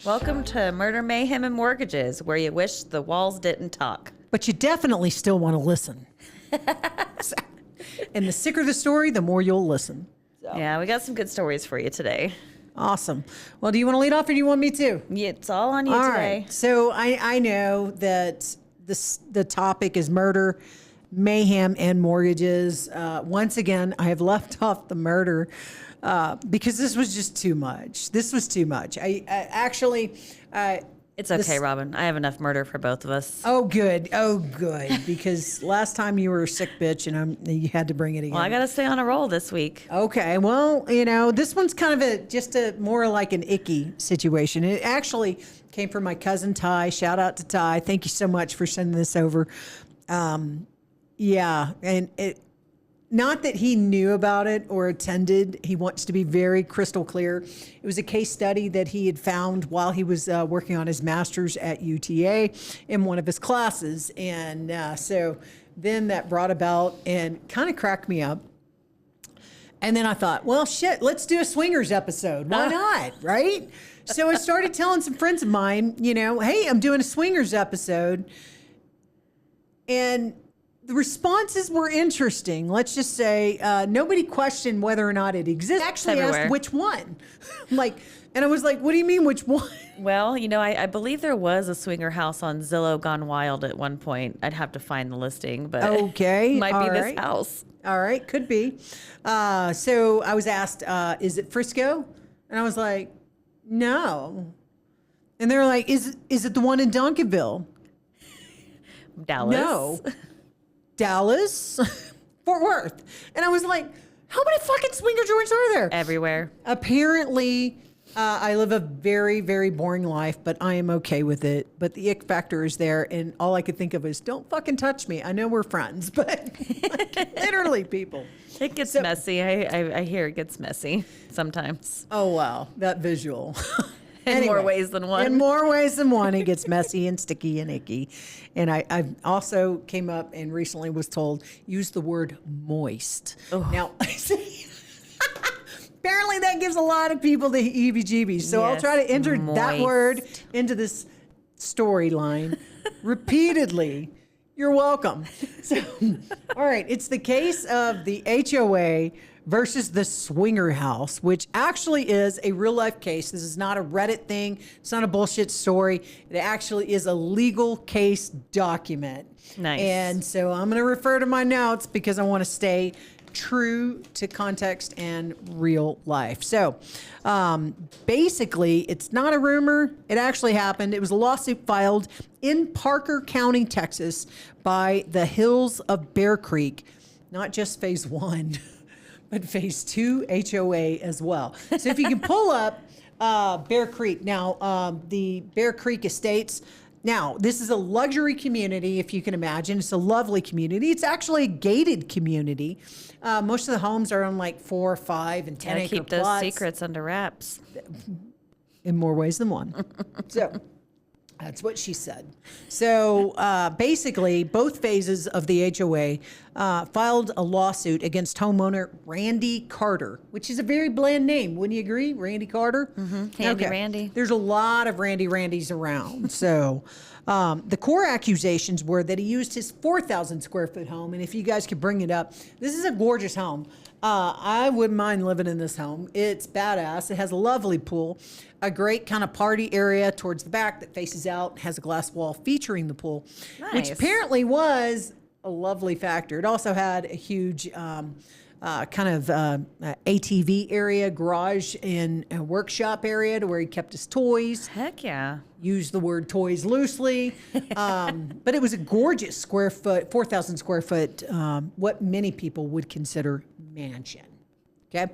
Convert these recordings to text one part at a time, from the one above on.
Welcome to Murder, Mayhem, and Mortgages, where you wish the walls didn't talk. But you definitely still want to listen. And the sicker the story, the more you'll listen. So. Yeah, we got some good stories for you today. Awesome. Well, do you want to lead off or do you want me to? Yeah, it's all on you all today. Right. So I know that the topic is murder, mayhem, and mortgages. Once again, I have left off the murder because this was just too much. This was too much. I actually... It's okay, Robin. I have enough murder for both of us. Oh, good. Oh, good. Because last time you were a sick bitch and you had to bring it again. Well, I got to stay on a roll this week. Okay. Well, this one's kind of just a more like an icky situation. It actually came from my cousin Ty. Shout out to Ty. Thank you so much for sending this over. Yeah. And not that he knew about it or attended. He wants to be very crystal clear. It was a case study that he had found while he was working on his master's at UTA in one of his classes. And so then that brought about and kind of cracked me up. And then I thought, well, shit, let's do a swingers episode. Why not? Right? So I started telling some friends of mine, hey, I'm doing a swingers episode. And the responses were interesting. Let's just say nobody questioned whether or not it exists. Actually asked which one. And I was like, what do you mean which one? Well, I believe there was a swinger house on Zillow Gone Wild at one point. I'd have to find the listing, but okay, it might be right. This house. All right, could be. So I was asked, is it Frisco? And I was like, no. And they were like, is it the one in Duncanville? Dallas. No. Dallas, Fort Worth. And I was like, how many fucking swinger joints are there? Everywhere. Apparently, I live a very, very boring life, but I am okay with it. But the ick factor is there. And all I could think of is, don't fucking touch me. I know we're friends, but literally, people. It gets messy. I hear it gets messy sometimes. Oh, wow. That visual. In more ways than one. In more ways than one, it gets messy and sticky and icky. And I also came up and recently was told, use the word moist. Oh. Now, apparently that gives a lot of people the heebie-jeebies. So yes, I'll try to enter that word into this storyline repeatedly. You're welcome. So, all right, it's the case of the HOA versus the swinger house, which actually is a real life case. This is not a Reddit thing. It's not a bullshit story. It actually is a legal case document. Nice. And so I'm going to refer to my notes because I want to stay true to context and real life. So basically, it's not a rumor. It actually happened. It was a lawsuit filed in Parker County, Texas by the Hills of Bear Creek, not just phase 1. But phase 2 HOA as well. So if you can pull up Bear Creek. Now, the Bear Creek Estates. Now, this is a luxury community, if you can imagine. It's a lovely community. It's actually a gated community. Most of the homes are on like 4, 5, and 10 acre keep those plots. Secrets under wraps. In more ways than one. So that's what she said. So basically, both phases of the HOA filed a lawsuit against homeowner Randy Carter, which is a very bland name. Wouldn't you agree? Randy Carter? Mm-hmm. Handy Randy. There's a lot of Randys around. So the core accusations were that he used his 4,000 square foot home. And if you guys could bring it up, this is a gorgeous home. I wouldn't mind living in this home. It's badass. It has a lovely pool, a great kind of party area towards the back that faces out, has a glass wall featuring the pool, which apparently was a lovely factor. It also had a huge kind of ATV area, garage and a workshop area to where he kept his toys. Heck yeah. Use the word toys loosely. But it was a gorgeous 4,000 square foot, what many people would consider mansion. Okay.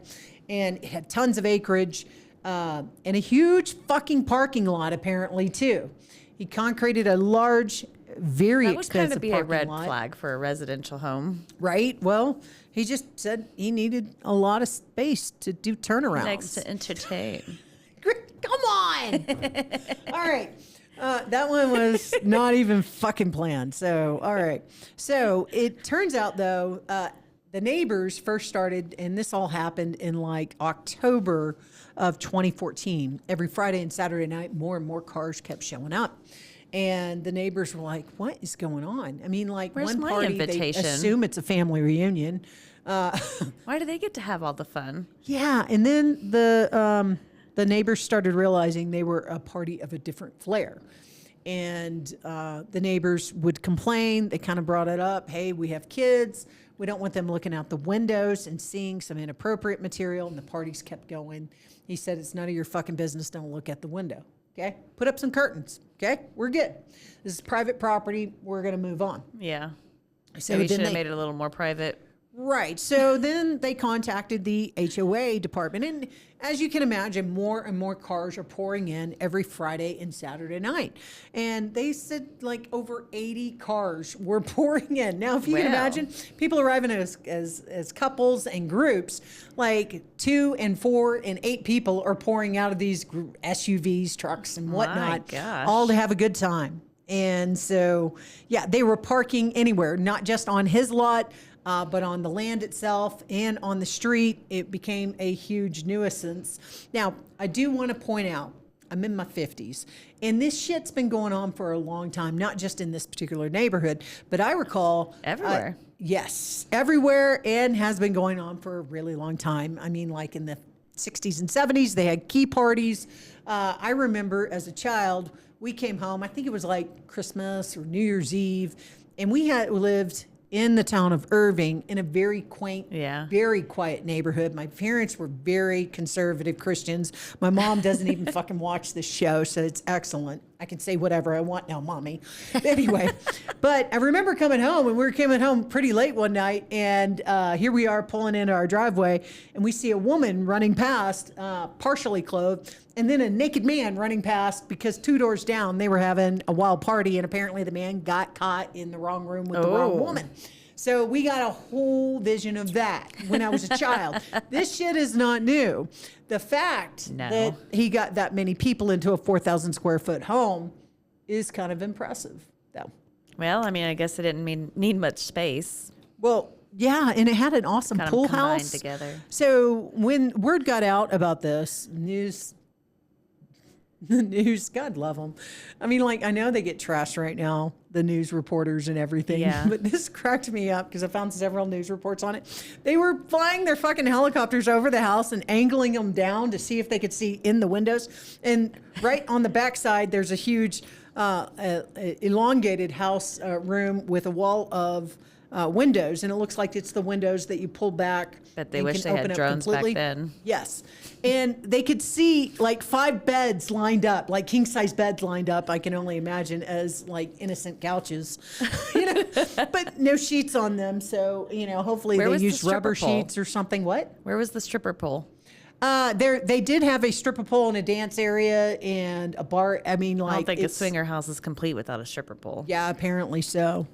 And it had tons of acreage and a huge fucking parking lot, apparently, too. He concreted a large, very expensive parking lot. That would kind of be a red flag for a residential home. Right. Well, he just said he needed a lot of space to do turnarounds. He likes to entertain. Come on. All right. That one was not even fucking planned. So, all right. So it turns out, though, the neighbors first started, and this all happened in like October of 2014. Every Friday and Saturday night, more and more cars kept showing up. And the neighbors were like, what is going on? I mean, like, Where's one my party, invitation? they assume it's a family reunion. Why do they get to have all the fun? Yeah, and then the neighbors started realizing they were a party of a different flair. And the neighbors would complain. They kind of brought it up. Hey, we have kids. We don't want them looking out the windows and seeing some inappropriate material. And the parties kept going. He said, it's none of your fucking business. Don't look at the window. Okay? Put up some curtains. Okay? We're good. This is private property. We're going to move on. Yeah. So Maybe then should have they- made it a little more private. Right. So then they contacted the HOA department. And as you can imagine, more and more cars are pouring in every Friday and Saturday night. And they said like over 80 cars were pouring in. Now, if you can Wow. imagine, people arriving as couples and groups, like 2 and 4 and 8 people are pouring out of these SUVs, trucks, and whatnot, gosh. all to have a good time. And so, yeah, they were parking anywhere, not just on his lot, but on the land itself and on the street. It became a huge nuisance. Now, I do want to point out, I'm in my 50s, and this shit's been going on for a long time, not just in this particular neighborhood, but I recall... Everywhere. Yes, everywhere, and has been going on for a really long time. I mean, like in the 60s and 70s, they had key parties. I remember as a child, we came home, I think it was like Christmas or New Year's Eve, and we had lived in the town of Irving in a very quaint, Yeah. very quiet neighborhood. My parents were very conservative Christians. My mom doesn't even fucking watch this show, so it's excellent. I can say whatever I want now, mommy. Anyway, but I remember coming home, and we were coming home pretty late one night, and here we are pulling into our driveway, and we see a woman running past, partially clothed, and then a naked man running past because 2 doors down, they were having a wild party, and apparently the man got caught in the wrong room with the wrong woman. So we got a whole vision of that when I was a child. This shit is not new. The fact that he got that many people into a 4,000 square foot home is kind of impressive, though. Well, I mean, I guess it didn't need much space. Well, yeah, and it had an awesome Kind of pool combined house. together. So when word got out about this, the news, God love them. I mean, like, I know they get trashed right now, the news reporters and everything. Yeah. But this cracked me up because I found several news reports on it. They were flying their fucking helicopters over the house and angling them down to see if they could see in the windows. And right on the backside, there's a huge elongated house room with a wall of windows, and it looks like it's the windows that you pull back. Bet they and wish can they had open up drones back completely. then. Yes. And they could see like 5 beds lined up, like king size beds lined up. I can only imagine as like innocent couches, but no sheets on them. So, hopefully Where they was the used rubber stripper pole? sheets or something. What? Where was the stripper pole? They did have a stripper pole and a dance area and a bar. I mean, like, I don't think a it's- swinger house is complete without a stripper pole. Yeah, apparently so.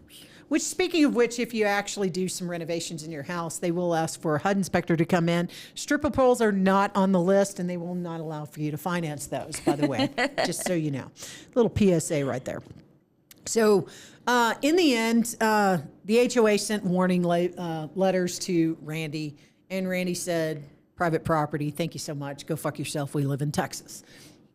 Which, speaking of which, if you actually do some renovations in your house, they will ask for a HUD inspector to come in. Stripper poles are not on the list, and they will not allow for you to finance those, by the way, just so you know. Little PSA right there. So, in the end, the HOA sent warning letters to Randy, and Randy said, private property, thank you so much. Go fuck yourself. We live in Texas.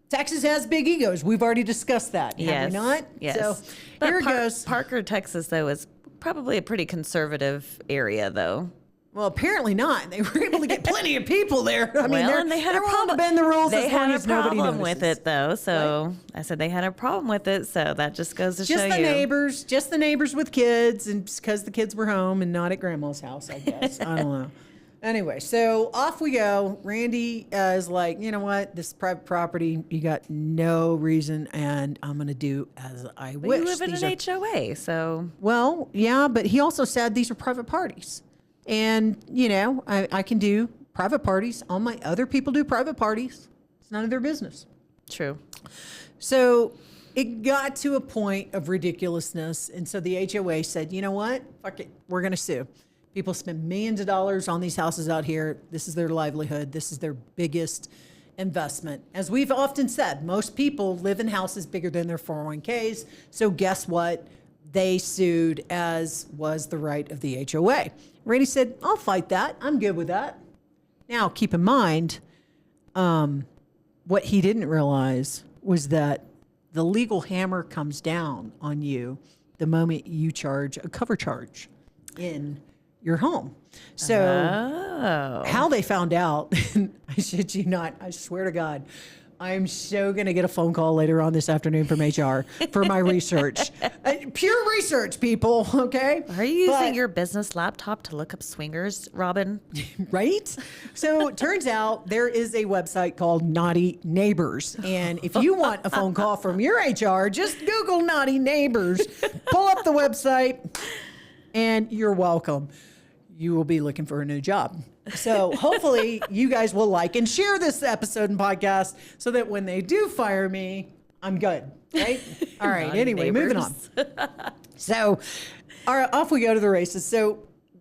Texas has big egos. We've already discussed that, have we not? Yes. So But here it goes. Parker, Texas, though, is probably a pretty conservative area, though. Well, apparently not. They were able to get plenty of people there. I mean, And they had a they're willing to problem. bend the rules They as long had a as nobody problem notices. with it, though. So I said they had a problem with it. So that just goes to Just show the you. neighbors, just the neighbors with kids, and because the kids were home and not at grandma's house, I guess. I don't know. Anyway, so off we go. Randy is like, you know what? This is private property. You got no reason, and I'm going to do as I But wish. you live in These an are- HOA, so Well, yeah, but he also said these are private parties. And, I can do private parties. All my other people do private parties. It's none of their business. true. So it got to a point of ridiculousness. And so the HOA said, you know what? Fuck it. We're going to sue. People spend millions of dollars on these houses out here. This is their livelihood. This is their biggest investment. As we've often said, most people live in houses bigger than their 401ks. So guess what? They sued, as was the right of the HOA. Randy said, I'll fight that. I'm good with that. Now, keep in mind, what he didn't realize was that the legal hammer comes down on you the moment you charge a cover charge in your home. So how they found out, I shit you not, I swear to God, I'm so going to get a phone call later on this afternoon from HR for my research. Pure research, people, okay? Are you using your business laptop to look up swingers, Robin? Right? So it turns out there is a website called Naughty Neighbors. And if you want a phone call from your HR, just Google Naughty Neighbors, pull up the website, and you're welcome. You will be looking for a new job. So hopefully you guys will like and share this episode and podcast so that when they do fire me, I'm good, right? All right. Anyway, moving on. So off we go to the races. So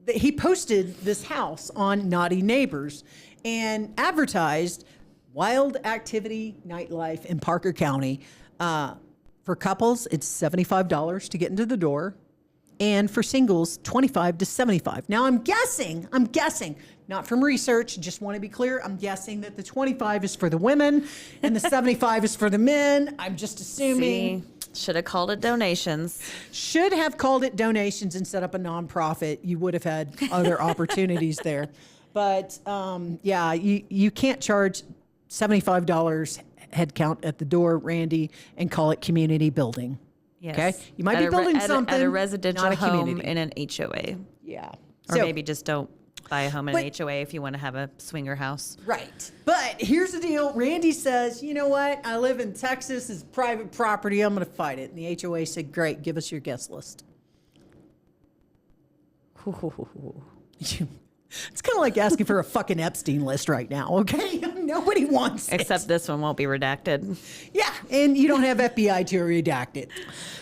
he posted this house on Naughty Neighbors and advertised wild activity nightlife in Parker County. For couples, it's $75 to get into the door. And for singles, $25 to $75. Now I'm guessing, not from research, just want to be clear, I'm guessing that the $25 is for the women and the $75 is for the men. I'm just assuming. Should have called it donations. Should have called it donations and set up a nonprofit. You would have had other opportunities there. But yeah, you can't charge $75 head count at the door, Randy, and call it community building. Yes. Okay, you might be building something at a residential not a home community. in an HOA. Yeah, Or maybe just don't buy a home in an HOA if you want to have a swinger house. Right. But here's the deal. Randy says, you know what? I live in Texas. It's private property. I'm going to fight it. And the HOA said, great, give us your guest list. It's kind of like asking for a fucking Epstein list right now, okay? Nobody wants it. Except this one won't be redacted. Yeah, and you don't have FBI to redact it.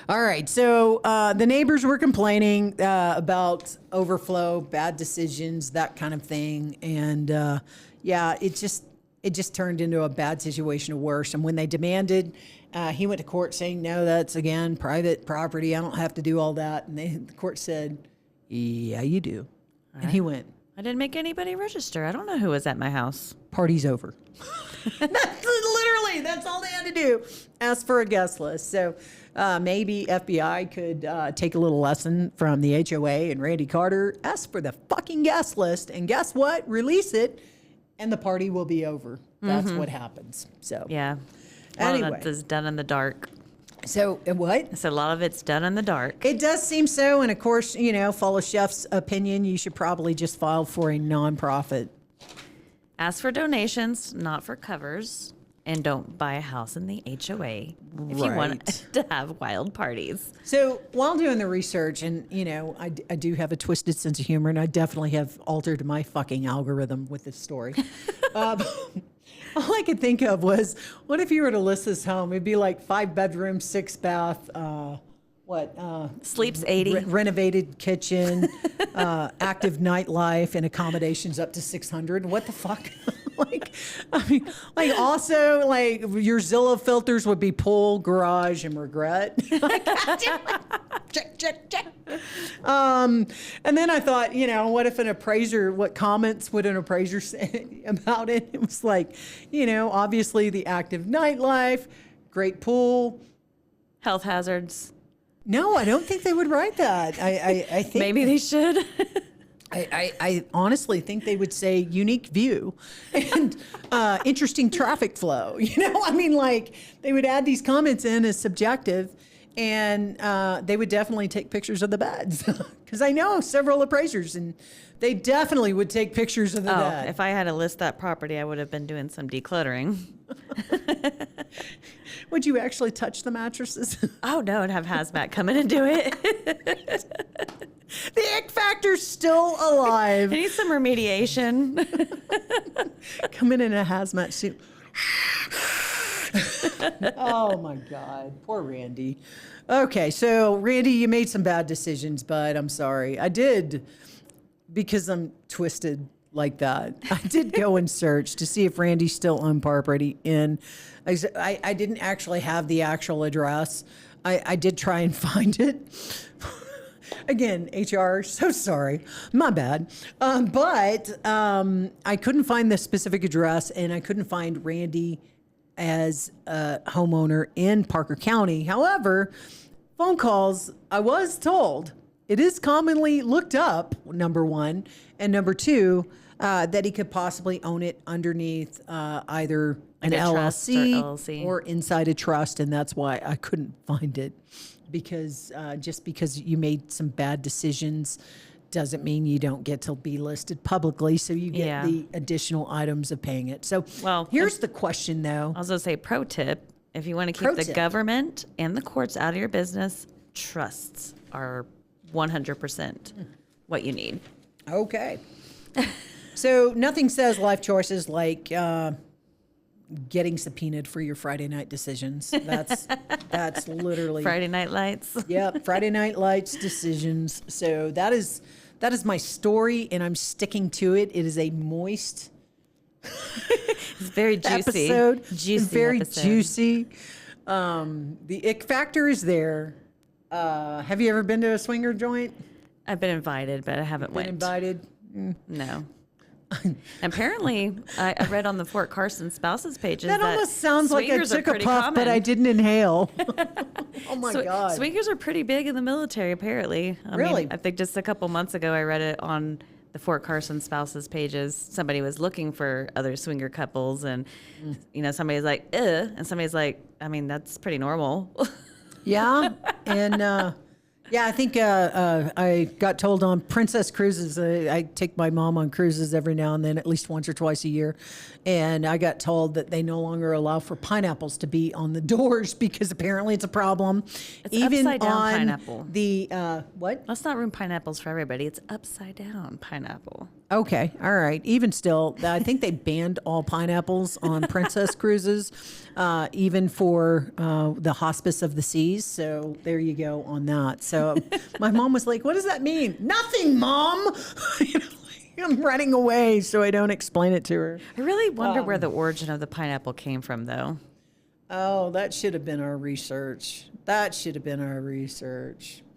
All right, so the neighbors were complaining about overflow, bad decisions, that kind of thing. And yeah, it just turned into a bad situation or worse. And when they demanded, he went to court saying, no, that's, again, private property. I don't have to do all that. And the court said, yeah, you do. And he went, I didn't make anybody register. I don't know who was at my house. party's over. That's all they had to do. Ask for a guest list. So maybe FBI could take a little lesson from the HOA and Randy Carter. Ask for the fucking guest list. And guess what? Release it. And the party will be over. That's what happens. So Yeah. Anyway. Well, that is done in the dark. So what? So a lot of it's done in the dark. It does seem so. And of course, follow Chef's opinion. You should probably just file for a nonprofit. Ask for donations, not for covers. And don't buy a house in the HOA if you want to have wild parties. So while doing the research, and I do have a twisted sense of humor, and I definitely have altered my fucking algorithm with this story. All I could think of was, what if you were to list this home? It'd be like 5 bedroom, 6 bath, Sleeps 80. Renovated kitchen, active nightlife, and accommodations up to 600. What the fuck? Also, your Zillow filters would be pool, garage, and regret. Check. And then I thought, what comments would an appraiser say about it? It was like, obviously the active nightlife, great pool. Health hazards. No, I don't think they would write that. I think Maybe they should. I honestly think they would say unique view and interesting traffic flow. They would add these comments in as subjective, and they would definitely take pictures of the beds because I know several appraisers, and they definitely would take pictures of the bed. If I had to list that property, I would have been doing some decluttering. Would you actually touch the mattresses? Oh no, I'd have hazmat come in and do it. The ick factor's still alive. I need some remediation. Come in a hazmat suit. Oh my God, poor Randy. Okay, so Randy, you made some bad decisions, but I'm sorry. I did, because I'm twisted like that. I did go and search to see if Randy's still on property. And I didn't actually have the actual address. I did try and find it. Again, HR, so sorry. My bad. But I couldn't find the specific address, and I couldn't find Randy as a homeowner in Parker County. However, phone calls, I was told, it is commonly looked up, number one, and number two, that he could possibly own it underneath either an LLC or inside a trust, and that's why I couldn't find it. Because just because you made some bad decisions doesn't mean you don't get to be listed publicly, so you get the additional items of paying it. So here's the question, though. I was going to say, pro tip, if you want to keep the government and the courts out of your business, trusts are 100% what you need. Okay. So nothing says life choices like getting subpoenaed for your Friday night decisions. That's literally Friday Night Lights. Yep, Friday Night Lights decisions. So that is my story, and I'm sticking to it. It is a moist, it's very juicy episode. Juicy, very episode. juicy. The ick factor is there. Have you ever been to a swinger joint? I've been invited, but I haven't went. Invited? No. Apparently, I read on the Fort Carson spouses pages That almost sounds like I took a puff, common. but I didn't inhale. Oh my God. Swingers are pretty big in the military, apparently. Really? I think just a couple months ago, I read it on the Fort Carson spouses pages. Somebody was looking for other swinger couples, and somebody's like, and somebody's like, I mean, that's pretty normal. Yeah, and I think I got told on Princess Cruises. I take my mom on cruises every now and then, at least once or twice a year, and I got told that they no longer allow for pineapples to be on the doors because apparently it's a problem. It's even upside down on pineapple. The what? Let's not ruin pineapples for everybody. It's upside down pineapple. Okay, all right. Even still, I think they banned all pineapples on Princess Cruises, even for the Hospice of the Seas. So there you go on that. So my mom was like, "What does that mean?" "Nothing, Mom." I'm running away so I don't explain it to her. I really wonder where the origin of the pineapple came from, though. Oh, that should have been our research.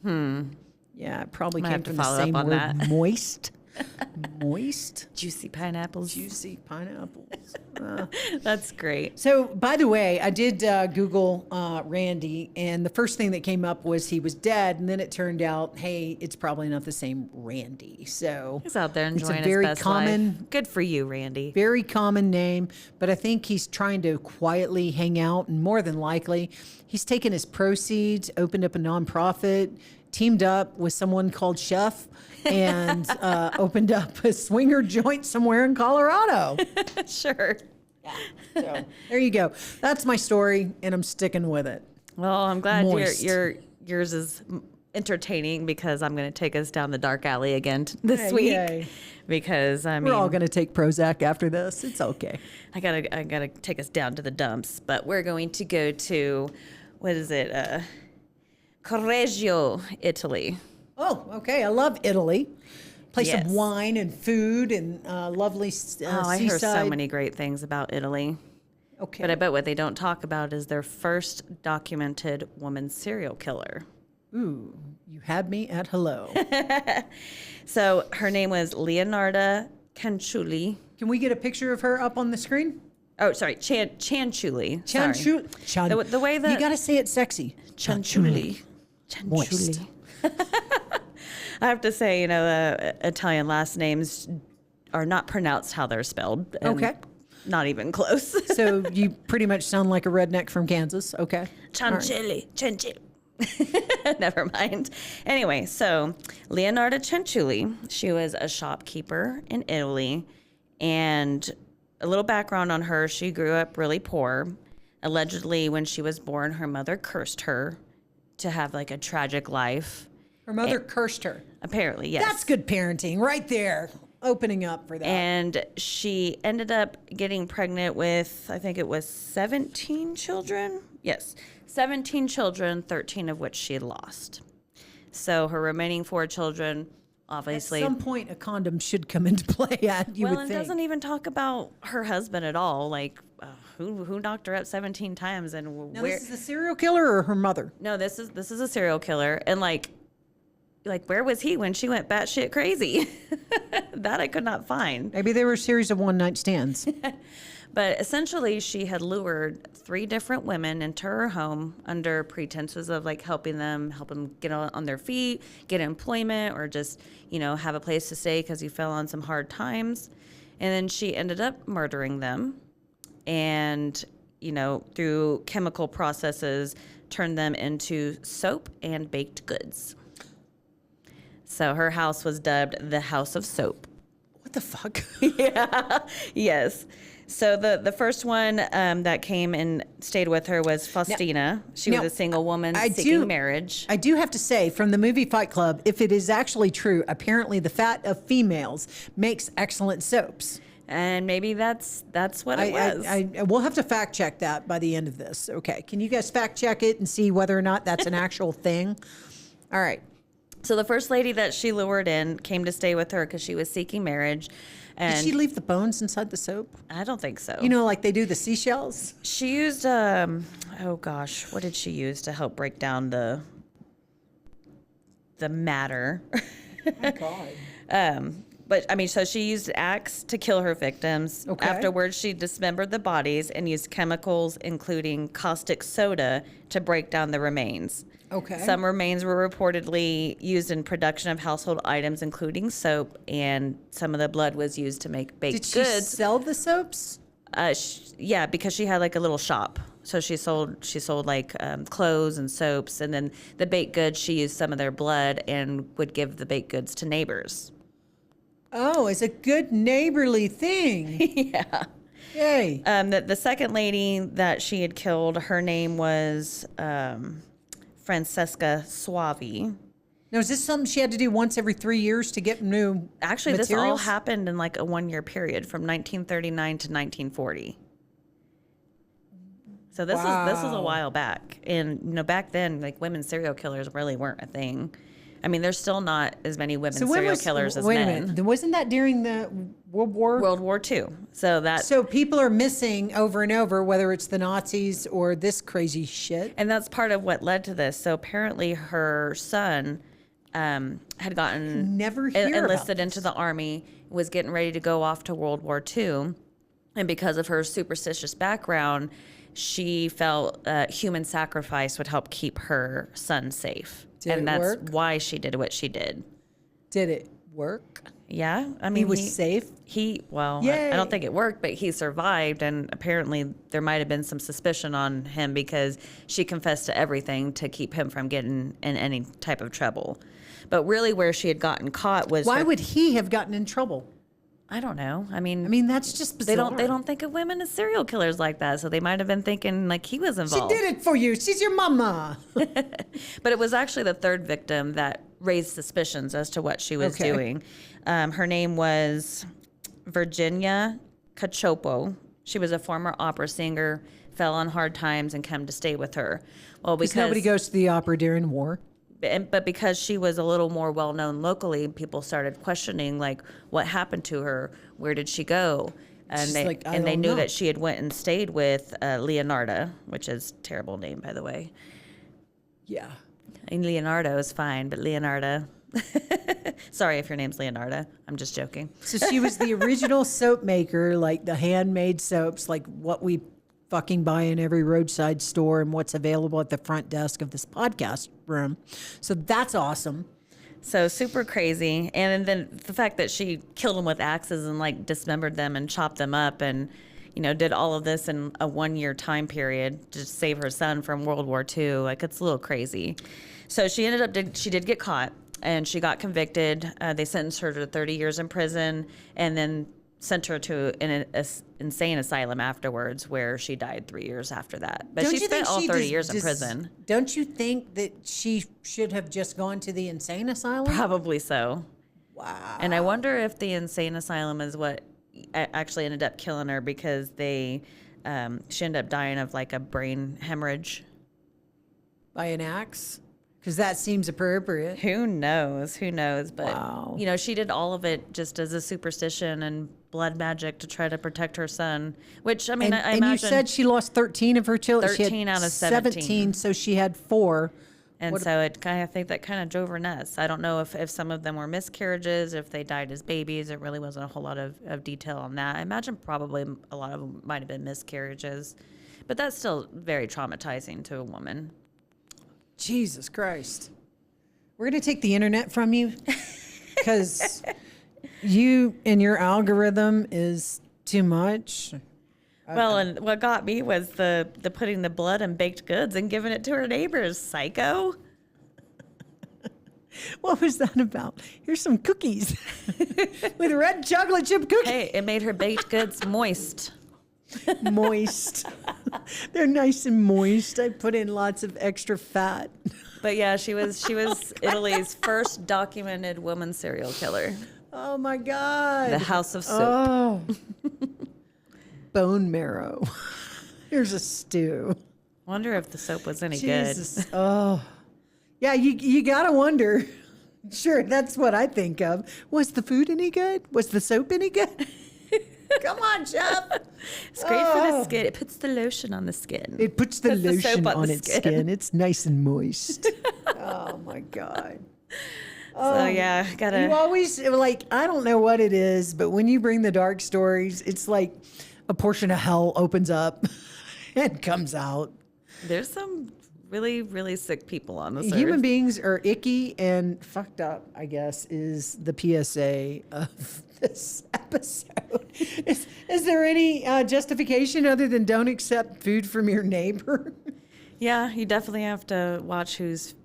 Yeah, it probably came from the same word, moist. Moist. Juicy pineapples. Juicy pineapples. That's great. So, by the way, I did Google Randy, and the first thing that came up was he was dead, and then it turned out, hey, it's probably not the same Randy. So he's out there enjoying it's a very his best common, life. Good for you, Randy. Very common name, but I think he's trying to quietly hang out, and more than likely, he's taken his proceeds, opened up a nonprofit, teamed up with someone called Chef, and opened up a swinger joint somewhere in Colorado. Sure. Yeah. So there you go. That's my story, and I'm sticking with it. Well, I'm glad yours is entertaining because I'm going to take us down the dark alley again this week. Yay. Because we're all going to take Prozac after this. It's okay. I gotta take us down to the dumps, but we're going to go to Correggio, Italy. Oh, okay. I love Italy. Place Yes. of wine and food and lovely seaside. I heard so many great things about Italy. Okay. But I bet what they don't talk about is their first documented woman serial killer. Ooh, you had me at hello. So her name was Leonarda Canciulli. Can we get a picture of her up on the screen? Oh, sorry, Canciulli. Canciulli. The way that you got to say it sexy. Canciulli. Moist. I have to say, Italian last names are not pronounced how they're spelled. Okay. Not even close. So you pretty much sound like a redneck from Kansas. Okay. Canciulli. Never mind. Anyway, so Leonarda Canciulli, she was a shopkeeper in Italy. And a little background on her, she grew up really poor. Allegedly, when she was born, her mother cursed her to have like a tragic life. Her mother cursed her. Apparently, yes. That's good parenting right there. Opening up for that. And she ended up getting pregnant with, I think it was 17 children. Yes, 17 children, 13 of which she lost. So her remaining 4 children, obviously. At some point, a condom should come into play. You would think. It doesn't even talk about her husband at all. Like, who knocked her up 17 times and now, where? This is a serial killer or her mother? No, this is a serial killer, and like, like, where was he when she went batshit crazy? That I could not find. Maybe they were a series of one-night stands. But essentially, she had lured 3 different women into her home under pretenses of like help them get on their feet, get employment, or just, have a place to stay because you fell on some hard times. And then she ended up murdering them and, through chemical processes, turned them into soap and baked goods. So her house was dubbed the House of Soap. What the fuck? Yeah. Yes. So the first one that came and stayed with her was Faustina. She was a single woman seeking marriage. I do have to say, from the movie Fight Club, if it is actually true, apparently the fat of females makes excellent soaps. And maybe that's what it was. We'll have to fact check that by the end of this. Okay. Can you guys fact check it and see whether or not that's an actual thing? All right. So the first lady that she lured in came to stay with her because she was seeking marriage. And did she leave the bones inside the soap? I don't think so. Like they do the seashells? She used, what did she use to help break down the matter? Oh my God. But, so she used axe to kill her victims. Okay. Afterwards, she dismembered the bodies and used chemicals, including caustic soda, to break down the remains. Okay. Some remains were reportedly used in production of household items, including soap, and some of the blood was used to make baked goods. Did she sell the soaps? Yeah, because she had like a little shop. So she sold like clothes and soaps, and then the baked goods, she used some of their blood and would give the baked goods to neighbors. Oh, it's a good neighborly thing. Yeah. Yay. The second lady that she had killed, her name was Francesca Suavi. Now, is this something she had to do once every 3 years to get new Actually, materials? This all happened in like a 1-year period from 1939 to 1940. So this is a while back. And, back then, like, women serial killers really weren't a thing. There's still not as many women serial killers as men. Wait a minute. Wasn't that during the World War II? So people are missing over and over, whether it's the Nazis or this crazy shit. And that's part of what led to this. So apparently her son had gotten enlisted into the army, was getting ready to go off to World War II. And because of her superstitious background, she felt human sacrifice would help keep her son safe. That's why she did what she did. Did it work? Yeah. He was safe? I don't think it worked, but he survived. And apparently there might have been some suspicion on him because she confessed to everything to keep him from getting in any type of trouble. But really where she had gotten caught was... Why would he have gotten in trouble? I don't know. That's just bizarre. They don't think of women as serial killers like that, so they might have been thinking like he was involved. She did it for you. She's your mama. But it was actually the third victim that raised suspicions as to what she was doing. Her name was Virginia Cachopo. She was a former opera singer, fell on hard times, and came to stay with her. Well, because nobody goes to the opera during war. But because she was a little more well-known locally, people started questioning, like, what happened to her? Where did she go? And they knew that she had went and stayed with Leonarda, which is a terrible name, by the way. Yeah. And Leonardo is fine, but Leonarda... Sorry if your name's Leonarda. I'm just joking. So she was the original soap maker, like the handmade soaps, like what we fucking buy in every roadside store and what's available at the front desk of this podcast room. So that's awesome. So super crazy. And then the fact that she killed them with axes and like dismembered them and chopped them up and, did all of this in a 1-year time period to save her son from World War II. Like, it's a little crazy. So she she did get caught and she got convicted. They sentenced her to 30 years in prison and then sent her to an insane asylum afterwards, where she died 3 years after that. But she spent all 30 years in prison. Don't you think that she should have just gone to the insane asylum? Probably so. Wow. And I wonder if the insane asylum is what actually ended up killing her, because she ended up dying of like a brain hemorrhage. By an axe? Because that seems appropriate. Who knows? But, wow. She did all of it just as a superstition and blood magic to try to protect her son, which, I imagine... And you said she lost 13 of her children. 13 out of 17. So she had 4 And so I think that kind of drove her nuts. I don't know if some of them were miscarriages, if they died as babies. It really wasn't a whole lot of detail on that. I imagine probably a lot of them might have been miscarriages. But that's still very traumatizing to a woman. Jesus Christ. We're going to take the internet from you because you and your algorithm is too much. Well, and what got me was the putting the blood in baked goods and giving it to her neighbors, psycho. What was that about? Here's some cookies with red chocolate chip cookies. Hey, it made her baked goods moist. Moist. They're nice and moist. I put in lots of extra fat. But yeah, she was Italy's first documented woman serial killer. Oh my God. The House of Soap. Oh. Bone marrow. Here's a stew. Wonder if the soap was any Jesus. good. Oh. Yeah, you gotta wonder. Sure, that's what I think of. Was the food any good? Was the soap any good? Come on, Chef. It's great for the skin. It puts the lotion on the skin. It puts the lotion soap on the its skin. It's nice and moist. Oh my God. So yeah, gotta. You always like, I don't know what it is, but when you bring the dark stories, it's like a portion of hell opens up and comes out. There's some really, really sick people on this Human earth. beings are icky and fucked up, I guess, is the PSA of this episode. Is there any justification other than don't accept food from your neighbor? Yeah, you definitely have to watch whose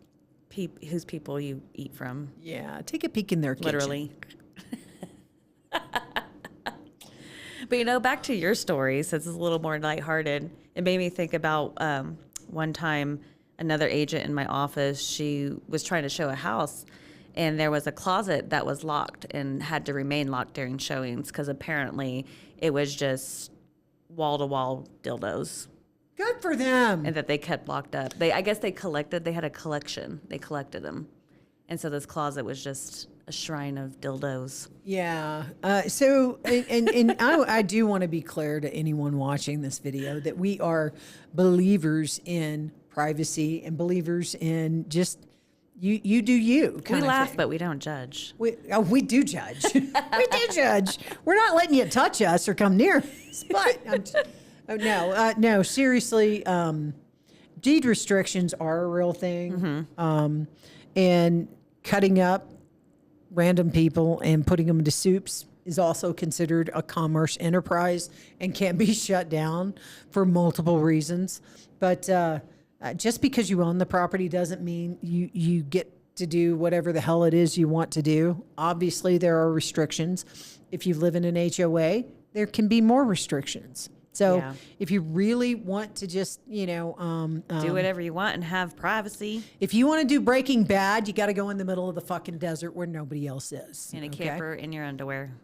people you eat from. Yeah, take a peek in their kitchen. Literally. But back to your story, since it's a little more lighthearted, it made me think about one time another agent in my office, she was trying to show a house, and there was a closet that was locked and had to remain locked during showings because apparently it was just wall-to-wall dildos. Good for them. And that they kept locked up. They had a collection. They collected them. And so this closet was just a shrine of dildos. Yeah. So I do want to be clear to anyone watching this video that we are believers in privacy and believers in just you do you. We laugh, but we don't judge. We do judge. We do judge. We're not letting you touch us or come near us. But no, seriously, deed restrictions are a real thing. Mm-hmm. And cutting up random people and putting them into soups is also considered a commerce enterprise and can be shut down for multiple reasons. But just because you own the property doesn't mean you get to do whatever the hell it is you want to do. Obviously, there are restrictions. If you live in an HOA, there can be more restrictions. So if you really want to just, do whatever you want and have privacy. If you want to do Breaking Bad, you got to go in the middle of the fucking desert where nobody else is. In a camper in your underwear.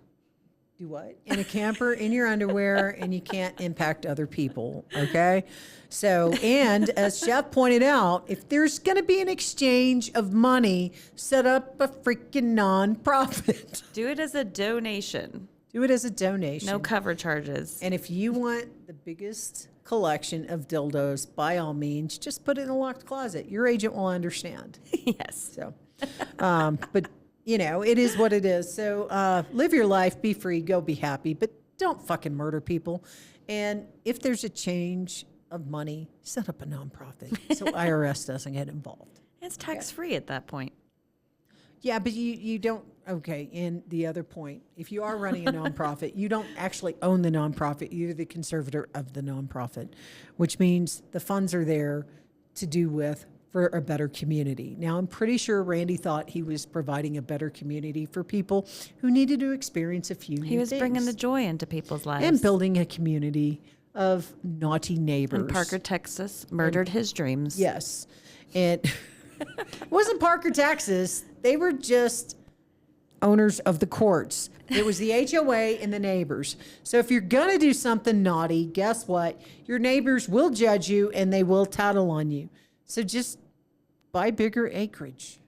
Do what? In a camper in your underwear, and you can't impact other people. Okay. So, and as Chef pointed out, if there's going to be an exchange of money, set up a freaking nonprofit. Do it as a donation. Do it as a donation. No cover charges. And if you want the biggest collection of dildos, by all means, just put it in a locked closet. Your agent will understand. Yes. So, but it is what it is. So live your life, be free, go be happy, but don't fucking murder people. And if there's a change of money, set up a nonprofit so IRS doesn't get involved. It's tax-free at that point. Yeah, but you don't. Okay, and the other point, if you are running a nonprofit, you don't actually own the nonprofit. You're the conservator of the nonprofit, which means the funds are there to do with for a better community. Now, I'm pretty sure Randy thought he was providing a better community for people who needed to experience a few new He was things. bringing the joy into people's lives. And building a community of naughty neighbors. And Parker, Texas, murdered his dreams. Yes. And it wasn't Parker, Texas. They were just owners of the courts. It was the HOA and the neighbors. So if you're going to do something naughty, guess what? Your neighbors will judge you and they will tattle on you. So just buy bigger acreage.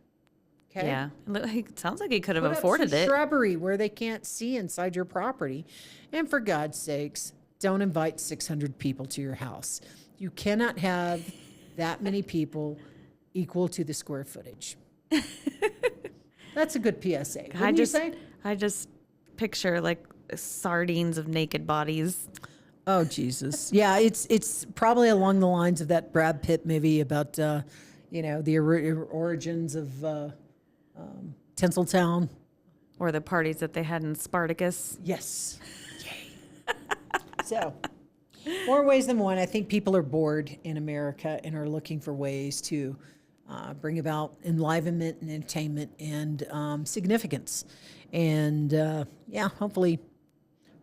Okay? Yeah. It sounds like he could have Put up afforded some it. shrubbery where they can't see inside your property. And for God's sakes, don't invite 600 people to your house. You cannot have that many people equal to the square footage. That's a good PSA. Wouldn't you say? I just picture like sardines of naked bodies. Oh, Jesus. Yeah, it's probably along the lines of that Brad Pitt movie about, the origins of Tinseltown. Or the parties that they had in Spartacus. Yes. Yay. So, more ways than one. I think people are bored in America and are looking for ways to bring about enlivenment and entertainment and significance. And, hopefully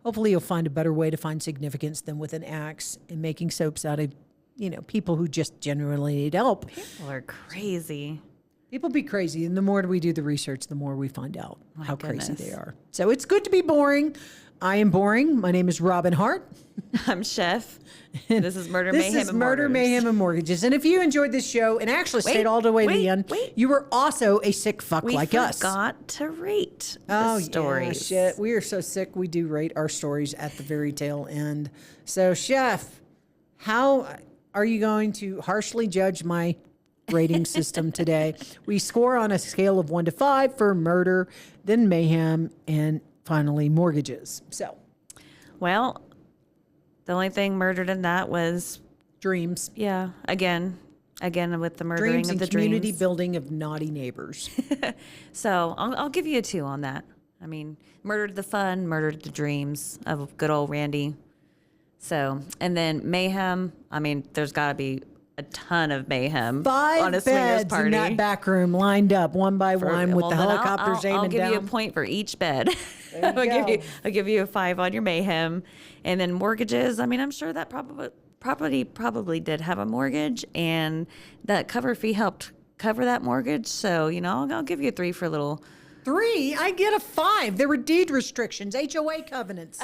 you'll find a better way to find significance than with an axe and making soaps out of, people who just genuinely need help. People are crazy. People be crazy, and the more we do the research, the more we find out how crazy goodness. they are. So it's good to be boring. I am boring. My name is Robin Hart. I'm Chef. This is Murder, Mayhem, This is and Murder, Mortars. Mayhem, and Mortgages. And if you enjoyed this show and actually stayed all the way to the end, you were also a sick fuck like us. We forgot to rate the stories. Yeah, shit. We are so sick, we do rate our stories at the very tail end. So, Chef, how are you going to harshly judge my rating system today? We score on a scale of 1 to 5 for murder, then mayhem, and finally mortgages. So, well, the only thing murdered in that was dreams. Yeah, again with the murdering Dreams of and the community dreams. building of naughty neighbors. So I'll give you a 2 on that. I mean, murdered the fun, murdered the dreams of good old Randy. So, and then mayhem. I mean, there's got to be a ton of mayhem 5 on a swingers beds party. in that back room, lined up one by one, with the then helicopters aiming I'll give down. you a point for each bed. There you go. I'll give you a 5 on your mayhem, and then mortgages. I mean, I'm sure that property probably did have a mortgage, and that cover fee helped cover that mortgage. So I'll give you a 3 for a little. 3, I get a 5. There were deed restrictions, HOA covenants,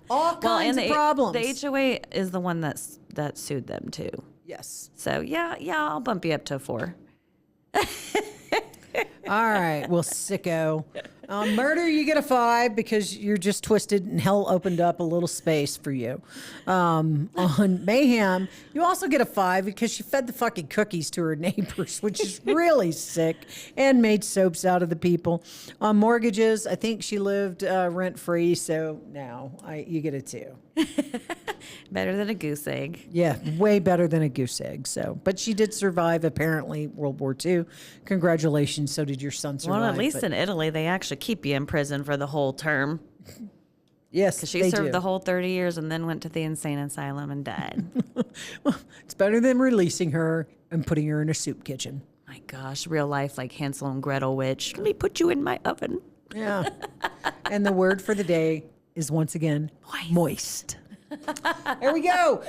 all kinds of problems. The HOA is the one that sued them too. Yes. So yeah, I'll bump you up to a 4. All right. Well, sicko. Murder, you get a 5 because you're just twisted and hell opened up a little space for you. On mayhem, you also get a 5 because she fed the fucking cookies to her neighbors, which is really sick, and made soaps out of the people. On mortgages, I think she lived rent free, so now you get a 2. Better than a goose egg. Yeah, way better than a goose egg. So, but she did survive apparently World War II. Congratulations. So did your son survive. Well, at least in Italy, they actually keep you in prison for the whole term. Yes, Because she served the whole 30 years and then went to the insane asylum and died. Well, it's better than releasing her and putting her in a soup kitchen. My gosh, real life like Hansel and Gretel witch. Let me put you in my oven. Yeah. And the word for the day is once again moist. There we go.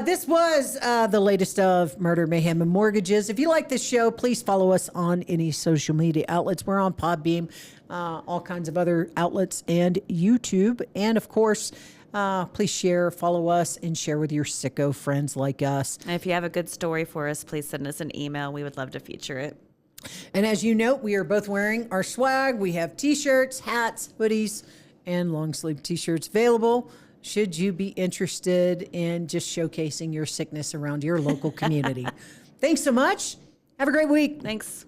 This was the latest of Murder, Mayhem, and Mortgages. If you like this show, please follow us on any social media outlets. We're on Podbeam, all kinds of other outlets, and YouTube. And, of course, please share, follow us, and share with your sicko friends like us. And if you have a good story for us, please send us an email. We would love to feature it. And as you note, we are both wearing our swag. We have T-shirts, hats, hoodies, and long-sleeve T-shirts available should you be interested in just showcasing your sickness around your local community. Thanks so much. Have a great week. Thanks.